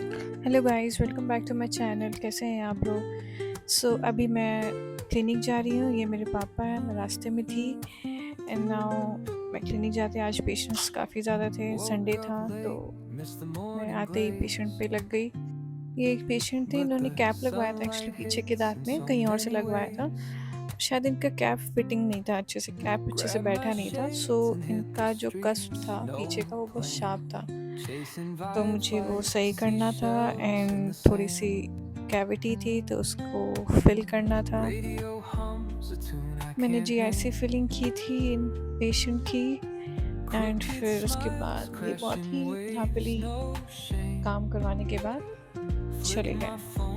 Hello guys, welcome back to my channel. कैसे हैं आप लोग? अभी मैं क्लिनिक जा रही हूँ। ये मेरे पापा हैं, मैं रास्ते में थी एंड नाउ मैं क्लिनिक जाते आज पेशेंट्स काफ़ी ज़्यादा थे। संडे था तो मैं आते ही पेशेंट पे लग गई। ये एक पेशेंट थे, इन्होंने कैप लगवाया था एक्चुअली पीछे के दांत में, कहीं और से लगवाया था। शायद इनका कैप फिटिंग नहीं था अच्छे से, कैप अच्छे से बैठा नहीं था। इनका जो कस्प था पीछे का वो बहुत शार्प था, तो मुझे वो सही करना था एंड थोड़ी सी कैविटी थी तो उसको फिल करना था। मैंने जीआईसी फिलिंग की थी इन पेशेंट की एंड फिर उसके बाद ये बहुत ही हैप्पीली काम करवाने के बाद चले गए।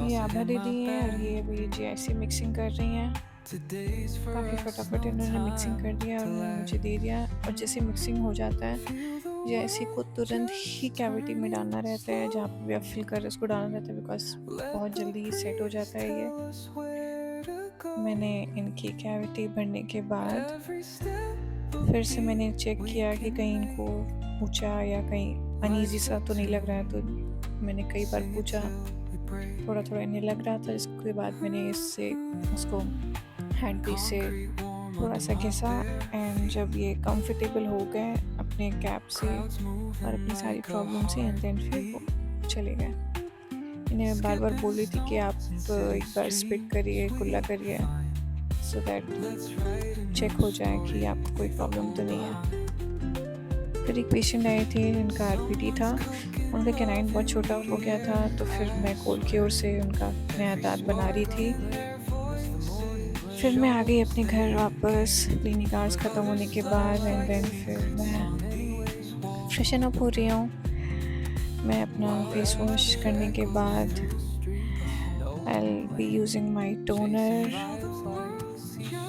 ये आभा दीदी हैं और ये अभी जीआईसी मिक्सिंग कर रही हैं। काफ़ी फटाफट इन्होंने मिक्सिंग कर दिया और उन्होंने मुझे दे दिया। और जैसे मिक्सिंग हो जाता है जीआईसी को तुरंत ही कैविटी में डालना रहता है, जहाँ पे भी आप फिल कर रहे उसको डालना रहता है, बिकॉज बहुत जल्दी ही सेट हो जाता है ये। मैंने इनकी कैविटी भरने के बाद फिर से मैंने चेक किया कि कहीं इनको ऊंचा या कहीं अनईजी सा तो नहीं लग रहा है, तो मैंने कई बार पूछा। थोड़ा थोड़ा इन्हें लग रहा था, इसके बाद मैंने उसको हैंड पीस से थोड़ा सा घिसा एंड जब ये कंफर्टेबल हो गए अपने कैप से और अपनी सारी प्रॉब्लम से एंड देन फिर वो चले गए। इन्हें मैं बार बार बोल रही थी कि आप एक बार स्पिट करिए, कुल्ला करिए, सो दैट चेक हो जाए कि आपको कोई प्रॉब्लम तो नहीं है। फिर एक पेशेंट आए थे जिनका आरपीटी था, उनका कैनाइन बहुत छोटा हो गया था, तो फिर मैं कोल्ड क्योर से उनका नया दांत बना रही थी। फिर मैं आ गई अपने घर वापस क्लिनिक आवर्स ख़त्म होने के बाद एंड देन फिर मैं फ्रेशन अप हो रही हूँ। मैं अपना फेस वॉश करने के बाद I will be using my toner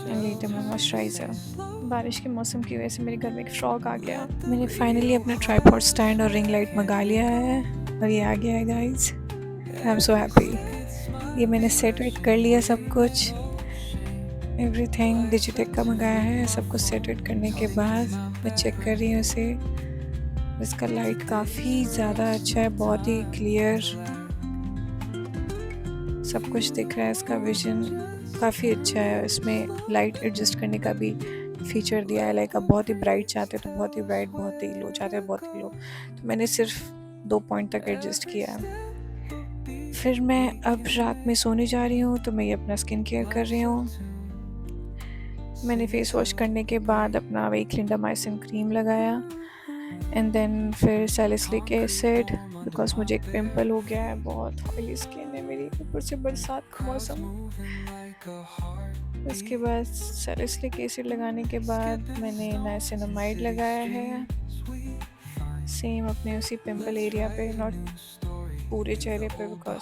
and later my moisturiser. बारिश के मौसम की वजह से मेरे घर में एक फ्रॉग आ गया। मैंने फाइनली अपना ट्राइपॉड स्टैंड और रिंग लाइट मंगा लिया है और ये आ गया है guys. I am so happy. ये मैंने सेट वेट कर लिया सब कुछ, एवरीथिंग डिजिटेक का मंगाया है। सब कुछ सेट वेट करने के बाद मैं चेक कर रही हूँ इसे। इसका लाइट काफ़ी ज़्यादा अच्छा है, बहुत ही क्लियर सब कुछ दिख रहा है। इसका विजन काफ़ी अच्छा है। इसमें लाइट एडजस्ट करने का भी फीचर दिया है, लाइक आप बहुत ही ब्राइट चाहते हो तो बहुत ही ब्राइट, बहुत ही लो चाहते हो बहुत ही लो, तो मैंने सिर्फ 2 पॉइंट तक एडजस्ट किया है। फिर मैं अब रात में सोने जा रही हूँ तो मैं ये अपना स्किन केयर कर रही हूँ। मैंने फेस वॉश करने के बाद अपना वही क्लिंडामाइसिन क्रीम लगाया एंड देन फिर सैलिसिलिक एसिड, बिकॉज मुझे एक पिंपल हो गया है, बहुत ऑयली स्किन है मेरी, ऊपर से बरसात का मौसम। उसके बाद सैलिसिलिक एसिड लगाने के बाद मैंने नाइसिनामाइड लगाया है, सेम अपने उसी पिंपल एरिया पे, नॉट पूरे चेहरे पे, बिकॉज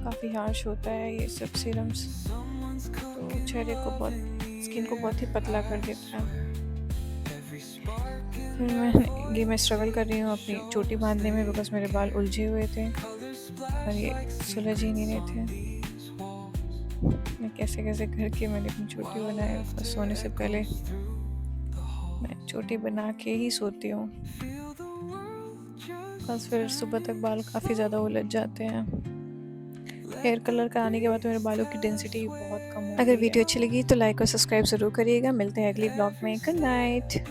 काफ़ी हार्श होता है ये सब सीरम्स, तो चेहरे को बहुत, स्किन को बहुत ही पतला कर देता है। फिर मैं स्ट्रगल कर रही हूँ अपनी चोटी बांधने में, बिकॉज मेरे बाल उलझे हुए थे और ये सुलझ ही नहीं रहे थे। मैं कैसे कैसे करके मैंने अपनी चोटी बनाई, और सोने से पहले मैं चोटी बना के ही सोती हूँ, बस फिर सुबह तक बाल काफ़ी ज़्यादा उलझ जाते हैं। हेयर कलर कराने के बाद तो मेरे बालों की डेंसिटी बहुत कम हो गई है। अगर वीडियो अच्छी लगी तो लाइक और सब्सक्राइब ज़रूर करिएगा। मिलते हैं अगली ब्लॉग में। Good night.